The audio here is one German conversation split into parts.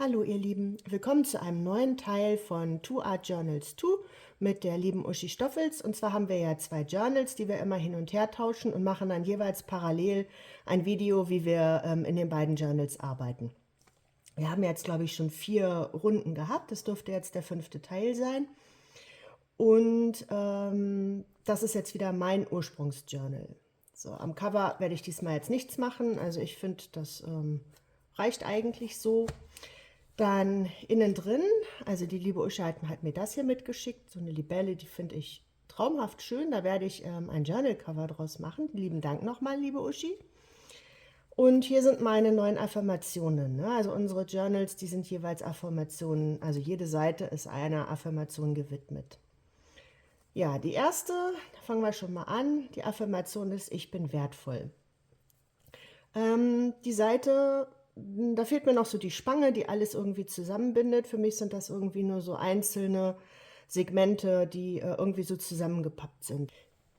Hallo ihr Lieben, willkommen zu einem neuen Teil von 2Art Journals 2 mit der lieben Uschi Stoffels. Und zwar haben wir ja zwei Journals, die wir immer hin und her tauschen und machen dann jeweils parallel ein Video, wie wir in den beiden Journals arbeiten. Wir haben jetzt, glaube ich, schon 4 Runden gehabt. Das dürfte jetzt der 5. Teil sein. Und das ist jetzt wieder mein Ursprungsjournal. So, am Cover werde ich diesmal jetzt nichts machen. Also ich finde, das reicht eigentlich so. Dann innen drin, also die liebe Uschi hat mir das hier mitgeschickt, so eine Libelle, die finde ich traumhaft schön. Da werde ich ein Journal-Cover draus machen. Lieben Dank nochmal, liebe Uschi. Und hier sind meine 9 Affirmationen. Ne? Also unsere Journals, die sind jeweils Affirmationen, also jede Seite ist einer Affirmation gewidmet. Ja, die erste, da fangen wir schon mal an. Die Affirmation ist, ich bin wertvoll. Die Seite, da fehlt mir noch so die Spange, die alles irgendwie zusammenbindet. Für mich sind das irgendwie nur so einzelne Segmente, die irgendwie so zusammengepappt sind.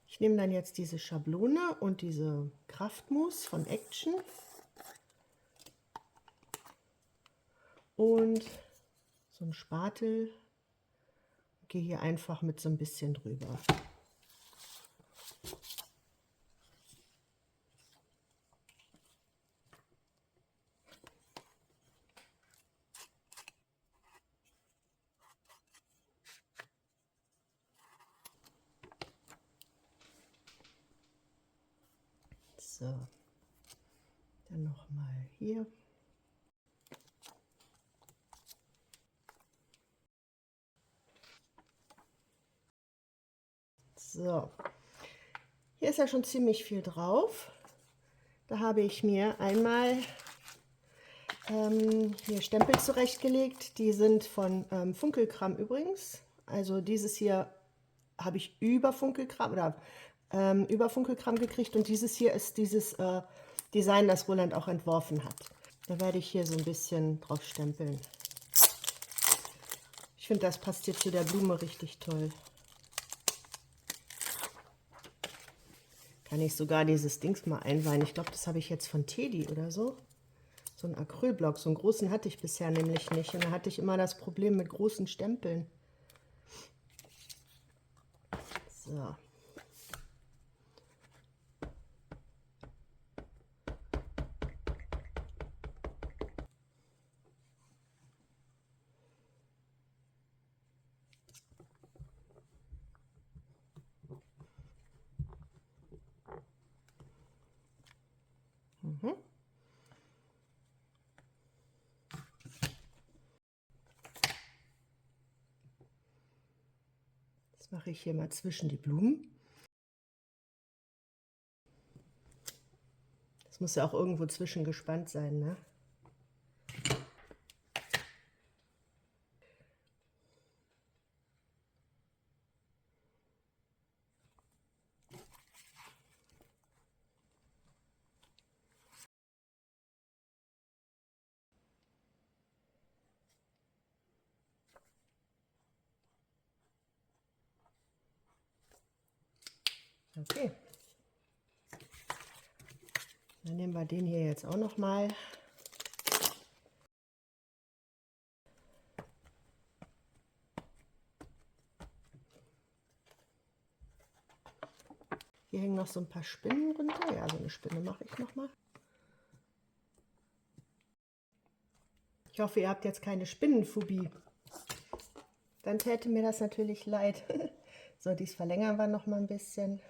Ich nehme dann jetzt diese Schablone und diese Kraftmousse von Action und so einen Spatel, gehe hier einfach mit so ein bisschen drüber. So, dann nochmal hier. So, hier ist ja schon ziemlich viel drauf. Da habe ich mir einmal hier Stempel zurechtgelegt. Die sind von Funkelkram übrigens. Also dieses hier habe ich über Funkelkram gekriegt und dieses hier ist dieses Design, das Roland auch entworfen hat. Da werde ich hier so ein bisschen drauf stempeln. Ich finde, das passt hier zu der Blume richtig toll. Kann ich sogar dieses Dings mal einweihen. Ich glaube, das habe ich jetzt von Teddy oder so. So einen Acrylblock. So einen großen hatte ich bisher nämlich nicht. Und da hatte ich immer das Problem mit großen Stempeln. So. Das mache ich hier mal zwischen die Blumen. Das muss ja auch irgendwo zwischengespannt sein, ne? Okay. Dann nehmen wir den hier jetzt auch noch mal. Hier hängen noch so ein paar Spinnen runter. Ja, so eine Spinne mache ich noch mal. Ich hoffe, ihr habt jetzt keine Spinnenphobie. Dann täte mir das natürlich leid. So, dies verlängern wir noch mal ein bisschen.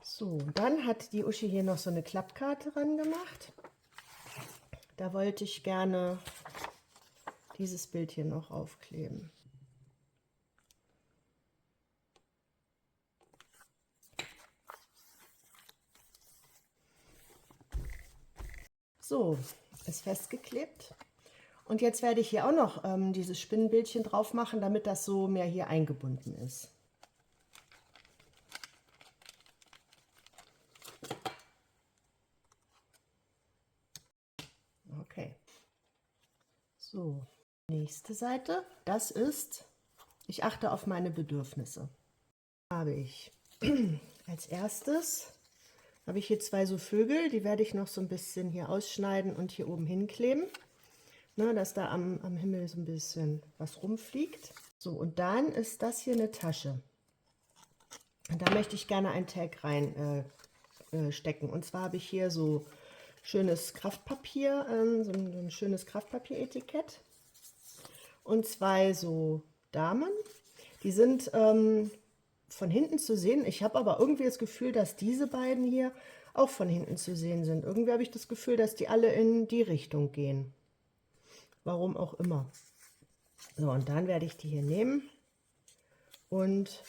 So, dann hat die Uschi hier noch so eine Klappkarte ran gemacht. Da wollte ich gerne dieses Bild hier noch aufkleben. So, ist festgeklebt. Und jetzt werde ich hier auch noch dieses Spinnenbildchen drauf machen, damit das so mehr hier eingebunden ist. Okay. So, nächste Seite. Das ist, ich achte auf meine Bedürfnisse. Habe ich Als erstes habe ich hier zwei so Vögel, die werde ich noch so ein bisschen hier ausschneiden und hier oben hinkleben, ne, dass da am Himmel so ein bisschen was rumfliegt. So, und dann ist das hier eine Tasche. Und da möchte ich gerne ein Tag rein stecken. Und zwar habe ich hier so schönes Kraftpapier, so ein schönes Kraftpapieretikett und zwei so Damen. Die sind von hinten zu sehen. Ich habe aber irgendwie das Gefühl, dass diese beiden hier auch von hinten zu sehen sind. Irgendwie habe ich das Gefühl, dass die alle in die Richtung gehen. Warum auch immer. So, und dann werde ich die hier nehmen und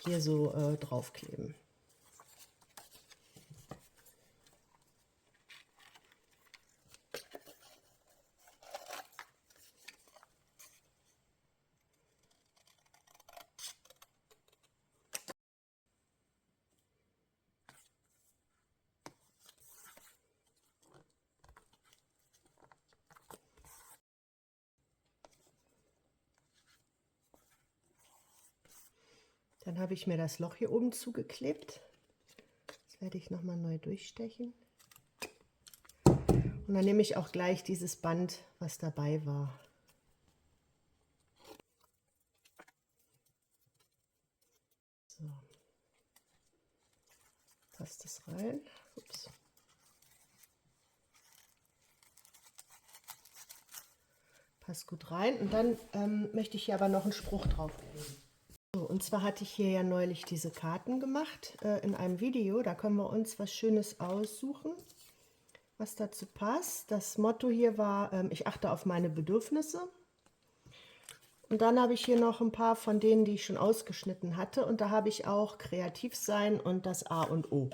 hier so draufkleben. Dann habe ich mir das Loch hier oben zugeklebt. Das werde ich nochmal neu durchstechen. Und dann nehme ich auch gleich dieses Band, was dabei war. So. Passt das rein. Ups. Passt gut rein. Und dann möchte ich hier aber noch einen Spruch draufkleben. So, und zwar hatte ich hier ja neulich diese Karten gemacht in einem Video. Da können wir uns was Schönes aussuchen, was dazu passt. Das Motto hier war, ich achte auf meine Bedürfnisse. Und dann habe ich hier noch ein paar von denen, die ich schon ausgeschnitten hatte. Und da habe ich auch kreativ sein und das A und O.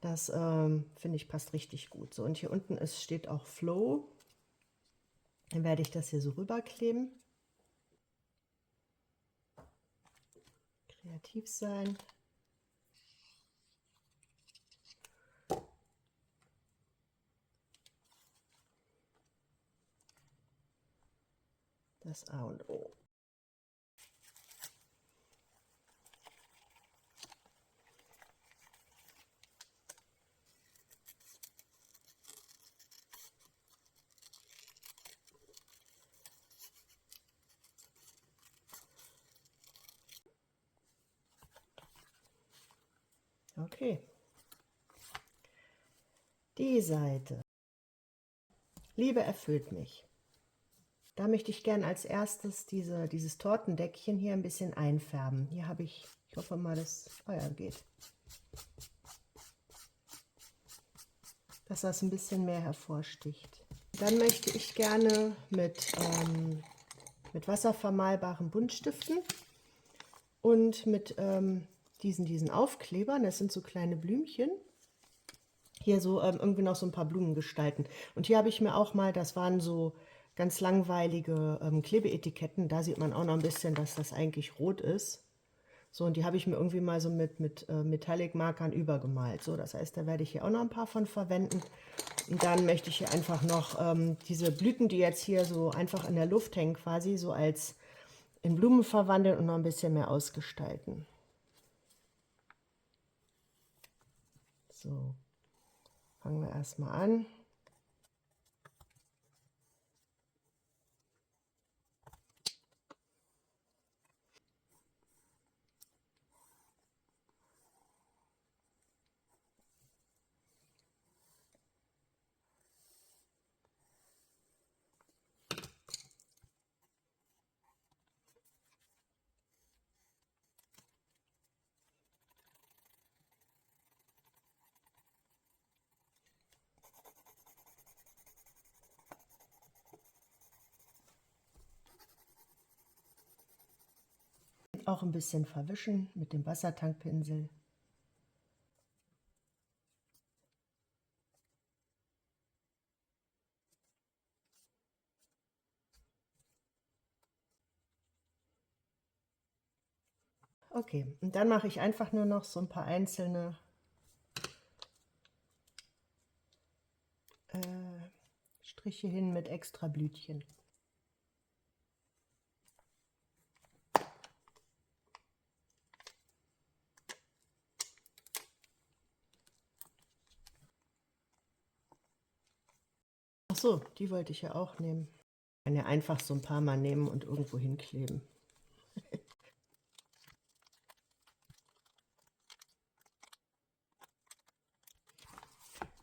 Das finde ich passt richtig gut. So, und hier unten steht auch Flow. Dann werde ich das hier so rüberkleben. Kreativ sein. Das A und O. Okay. Die Seite. Liebe erfüllt mich. Da möchte ich gern als erstes dieses Tortendeckchen hier ein bisschen einfärben. Hier habe ich hoffe mal, dass Feuer geht. Dass das ein bisschen mehr hervorsticht. Dann möchte ich gerne mit wasservermalbaren Buntstiften und mit diesen Aufklebern, das sind so kleine Blümchen, hier so irgendwie noch so ein paar Blumen gestalten. Und hier habe ich mir auch mal, das waren so ganz langweilige Klebeetiketten, da sieht man auch noch ein bisschen, dass das eigentlich rot ist. So, und die habe ich mir irgendwie mal so mit Metallic-Markern übergemalt. So, das heißt, da werde ich hier auch noch ein paar von verwenden. Und dann möchte ich hier einfach noch diese Blüten, die jetzt hier so einfach in der Luft hängen, quasi so als in Blumen verwandeln und noch ein bisschen mehr ausgestalten. So, fangen wir erstmal an. Auch ein bisschen verwischen mit dem Wassertankpinsel. Okay, und dann mache ich einfach nur noch so ein paar einzelne Striche hin mit extra Blütchen. so, die wollte ich ja auch nehmen. Ich kann ja einfach so ein paar Mal nehmen und irgendwo hinkleben.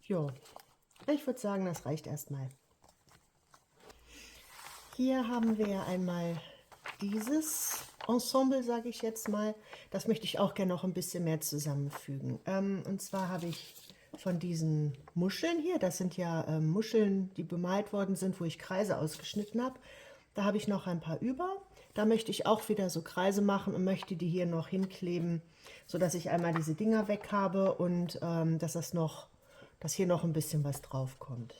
Jo, ich würde sagen, das reicht erstmal. Hier haben wir einmal dieses Ensemble, sage ich jetzt mal. Das möchte ich auch gerne noch ein bisschen mehr zusammenfügen. Und zwar habe ich von diesen Muscheln hier, das sind ja Muscheln, die bemalt worden sind, wo ich Kreise ausgeschnitten habe. Da habe ich noch ein paar über. Da möchte ich auch wieder so Kreise machen und möchte die hier noch hinkleben, sodass ich einmal diese Dinger weg habe und dass hier noch ein bisschen was drauf kommt.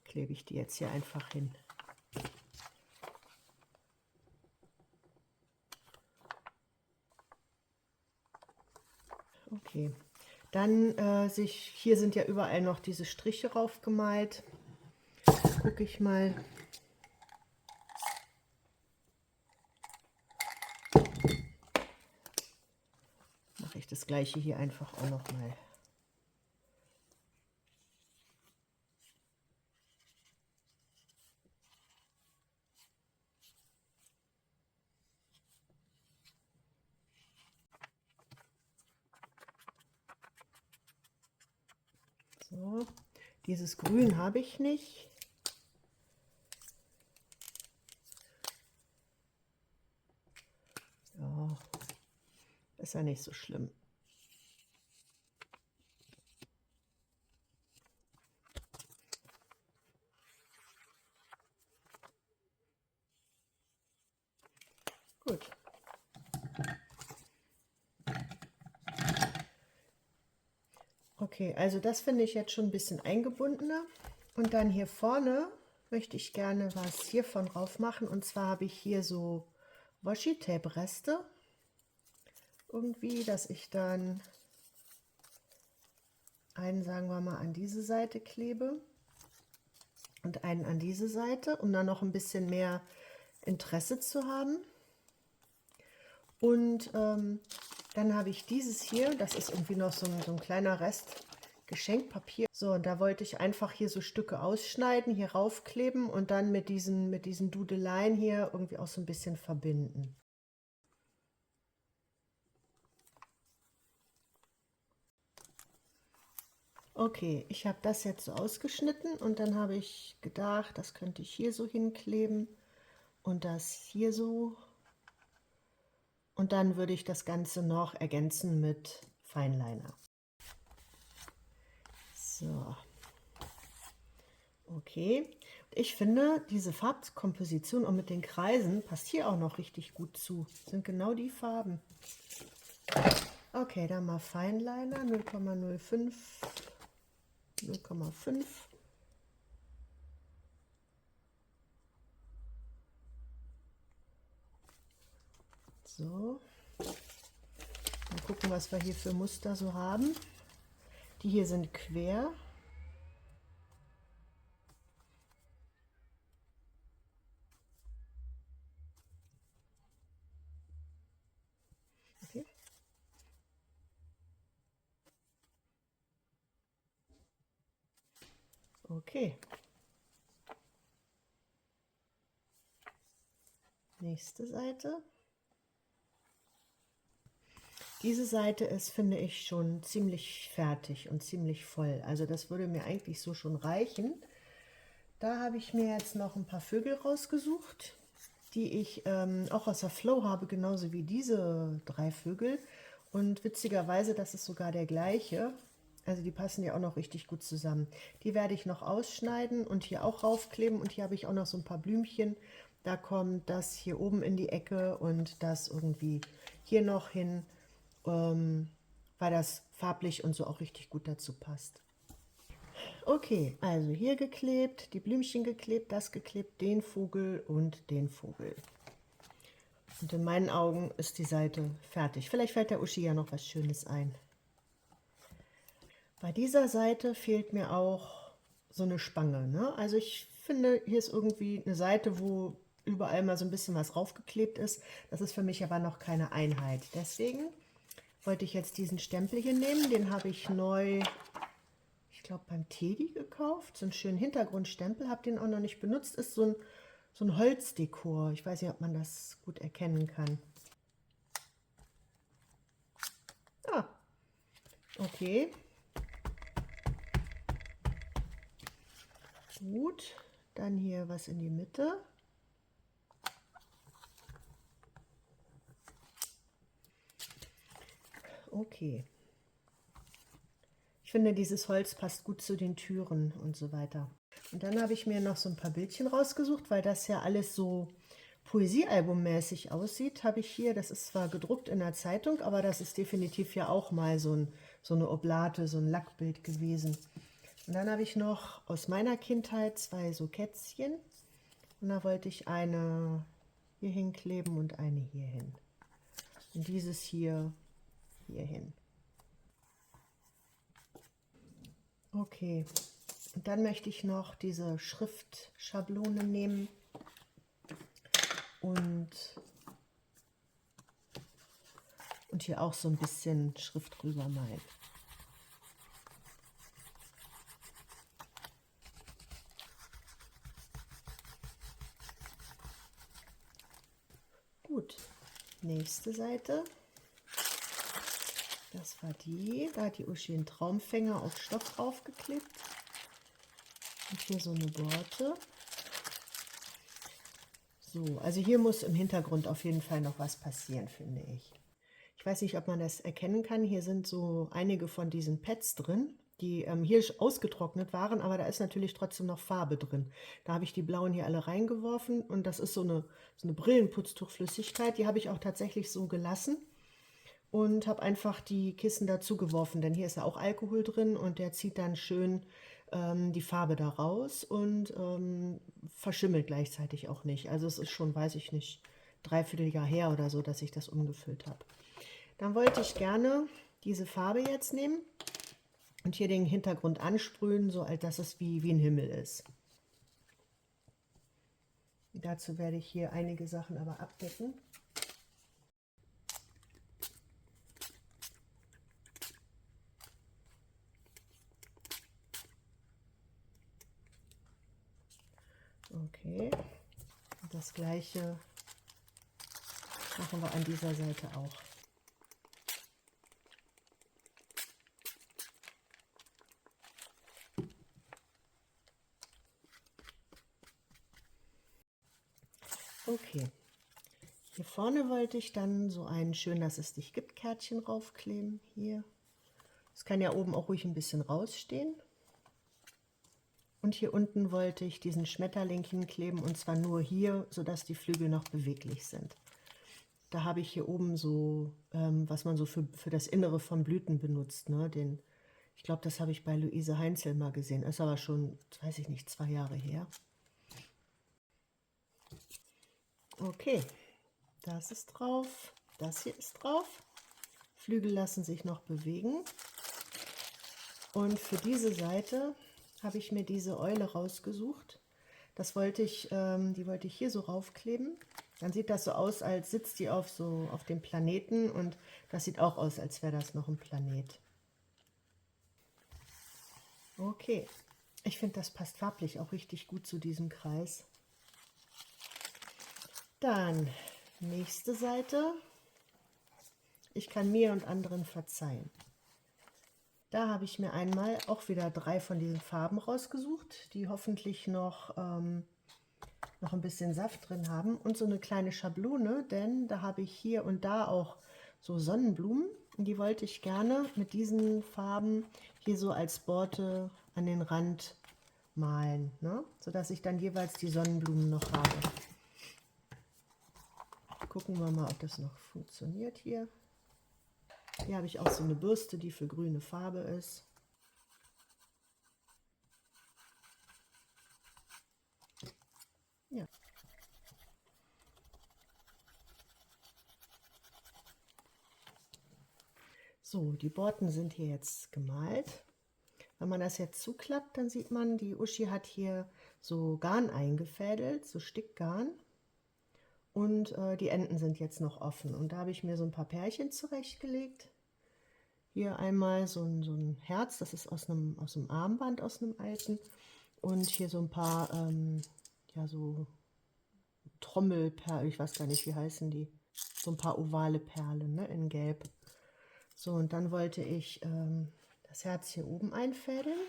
Klebe ich die jetzt hier einfach hin. Okay, dann hier sind ja überall noch diese Striche drauf gemalt. Gucke ich mal. Mache ich das gleiche hier einfach auch noch mal. So, dieses Grün habe ich nicht. Ja, ist ja nicht so schlimm. Gut. Okay, also das finde ich jetzt schon ein bisschen eingebundener. Und dann hier vorne möchte ich gerne was hiervon drauf machen. Und zwar habe ich hier so Washi-Tape-Reste. Irgendwie, dass ich dann einen, sagen wir mal, an diese Seite klebe und einen an diese Seite, um dann noch ein bisschen mehr Interesse zu haben. Und dann habe ich dieses hier, das ist irgendwie noch so ein kleiner Rest Geschenkpapier. So, und da wollte ich einfach hier so Stücke ausschneiden, hier raufkleben und dann mit diesen Dudeleien hier irgendwie auch so ein bisschen verbinden. Okay, ich habe das jetzt so ausgeschnitten und dann habe ich gedacht, das könnte ich hier so hinkleben und das hier so. Und dann würde ich das Ganze noch ergänzen mit Feinliner. So. Okay. Ich finde, diese Farbkomposition und mit den Kreisen passt hier auch noch richtig gut zu. Das sind genau die Farben. Okay, dann mal Feinliner 0,05, 0,5. So. Mal gucken, was wir hier für Muster so haben. Die hier sind quer. Okay. Okay. Nächste Seite. Diese Seite ist, finde ich, schon ziemlich fertig und ziemlich voll. Also das würde mir eigentlich so schon reichen. Da habe ich mir jetzt noch ein paar Vögel rausgesucht, die ich auch aus der Flow habe, genauso wie diese 3 Vögel. Und witzigerweise, das ist sogar der gleiche. Also die passen ja auch noch richtig gut zusammen. Die werde ich noch ausschneiden und hier auch raufkleben. Und hier habe ich auch noch so ein paar Blümchen. Da kommt das hier oben in die Ecke und das irgendwie hier noch hin, weil das farblich und so auch richtig gut dazu passt. Okay, also hier geklebt, die Blümchen geklebt, das geklebt, den Vogel und den Vogel. Und in meinen Augen ist die Seite fertig. Vielleicht fällt der Uschi ja noch was Schönes ein. Bei dieser Seite fehlt mir auch so eine Spange, ne? Also ich finde, hier ist irgendwie eine Seite, wo überall mal so ein bisschen was raufgeklebt ist. Das ist für mich aber noch keine Einheit. Deswegen wollte ich jetzt diesen Stempel hier nehmen. Den habe ich neu, ich ich glaube, beim Teddy gekauft. So einen schönen Hintergrundstempel, habe den auch noch nicht benutzt. Ist so ein Holzdekor. Ich weiß nicht, ob man das gut erkennen kann. Ah, okay. Gut, dann hier was in die Mitte. Okay. Ich finde, dieses Holz passt gut zu den Türen und so weiter. Und dann habe ich mir noch so ein paar Bildchen rausgesucht, weil das ja alles so Poesiealbummäßig aussieht, habe ich hier, das ist zwar gedruckt in der Zeitung, aber das ist definitiv ja auch mal so eine Oblate, so ein Lackbild gewesen. Und dann habe ich noch aus meiner Kindheit zwei so Kätzchen. Und da wollte ich eine hier hinkleben und eine hier hin. Und dieses hier hin. Okay, und dann möchte ich noch diese Schriftschablone nehmen und hier auch so ein bisschen Schrift drüber malen. Gut, nächste Seite. Das war die, da hat die Uschi einen Traumfänger auf Stoff draufgeklebt. Und hier so eine Borte. So, also hier muss im Hintergrund auf jeden Fall noch was passieren, finde ich. Ich weiß nicht, ob man das erkennen kann. Hier sind so einige von diesen Pads drin, die hier ausgetrocknet waren, aber da ist natürlich trotzdem noch Farbe drin. Da habe ich die blauen hier alle reingeworfen und das ist so eine Brillenputztuchflüssigkeit. Die habe ich auch tatsächlich so gelassen und habe einfach die Kissen dazu geworfen, denn hier ist ja auch Alkohol drin und der zieht dann schön die Farbe da raus und verschimmelt gleichzeitig auch nicht. Also es ist schon, weiß ich nicht, 3/4 Jahr her oder so, dass ich das umgefüllt habe. Dann wollte ich gerne diese Farbe jetzt nehmen und hier den Hintergrund ansprühen, so als dass es wie ein Himmel ist. Dazu werde ich hier einige Sachen aber abdecken. Okay, und das gleiche machen wir an dieser Seite auch. Okay, hier vorne wollte ich dann so ein Schön, dass es dich gibt Kärtchen raufkleben. Hier. Es kann ja oben auch ruhig ein bisschen rausstehen. Und hier unten wollte ich diesen Schmetterling hinkleben und zwar nur hier, sodass die Flügel noch beweglich sind. Da habe ich hier oben so, was man so für das Innere von Blüten benutzt. Ne? Ich glaube, das habe ich bei Luise Heinzel mal gesehen. Ist aber schon, weiß ich nicht, 2 Jahre her. Okay, das ist drauf. Das hier ist drauf. Flügel lassen sich noch bewegen. Und für diese Seite habe ich mir diese Eule rausgesucht. Die wollte ich hier so raufkleben. Dann sieht das so aus, als sitzt die auf dem Planeten und das sieht auch aus, als wäre das noch ein Planet. Okay, ich finde, das passt farblich auch richtig gut zu diesem Kreis. Dann nächste Seite. Ich kann mir und anderen verzeihen. Da habe ich mir einmal auch wieder 3 von diesen Farben rausgesucht, die hoffentlich noch ein bisschen Saft drin haben und so eine kleine Schablone, denn da habe ich hier und da auch so Sonnenblumen und die wollte ich gerne mit diesen Farben hier so als Borte an den Rand malen, ne? Sodass ich dann jeweils die Sonnenblumen noch habe. Gucken wir mal, ob das noch funktioniert hier. Hier habe ich auch so eine Bürste, die für grüne Farbe ist. Ja. So, die Borten sind hier jetzt gemalt. Wenn man das jetzt zuklappt, dann sieht man, die Uschi hat hier so Garn eingefädelt, so Stickgarn. Und die Enden sind jetzt noch offen. Und da habe ich mir so ein paar Pärchen zurechtgelegt. Hier einmal so ein Herz, das ist aus einem Armband, aus einem alten. Und hier so ein paar, ja, so Trommelperlen, ich weiß gar nicht, wie heißen die. So ein paar ovale Perlen, ne, in Gelb. So, und dann wollte ich das Herz hier oben einfädeln.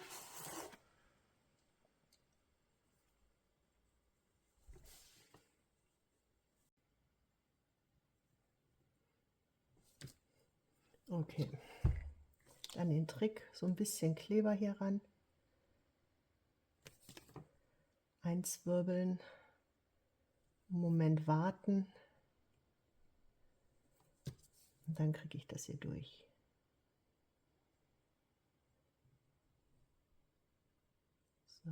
Okay, dann den Trick, so ein bisschen Kleber hier ran. Einzwirbeln, einen Moment warten und dann kriege ich das hier durch. So.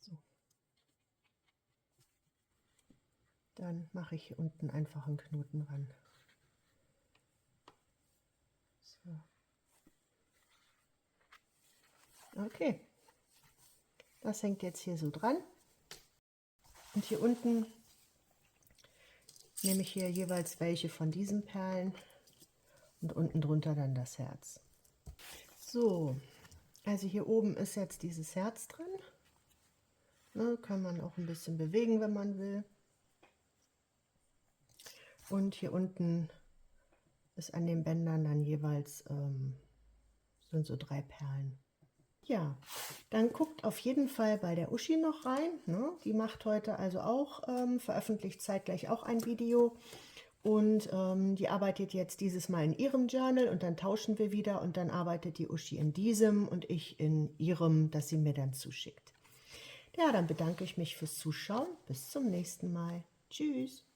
So. Dann mache ich hier unten einfach einen Knoten ran. So. Okay, das hängt jetzt hier so dran. Und hier unten nehme ich hier jeweils welche von diesen Perlen und unten drunter dann das Herz. So, also hier oben ist jetzt dieses Herz drin. Ne, kann man auch ein bisschen bewegen, wenn man will. Und hier unten ist an den Bändern dann jeweils sind so 3 Perlen. Ja, dann guckt auf jeden Fall bei der Uschi noch rein. Ne? Die macht heute also auch, veröffentlicht zeitgleich auch ein Video. Und die arbeitet jetzt dieses Mal in ihrem Journal und dann tauschen wir wieder und dann arbeitet die Uschi in diesem und ich in ihrem, das sie mir dann zuschickt. Ja, dann bedanke ich mich fürs Zuschauen. Bis zum nächsten Mal. Tschüss.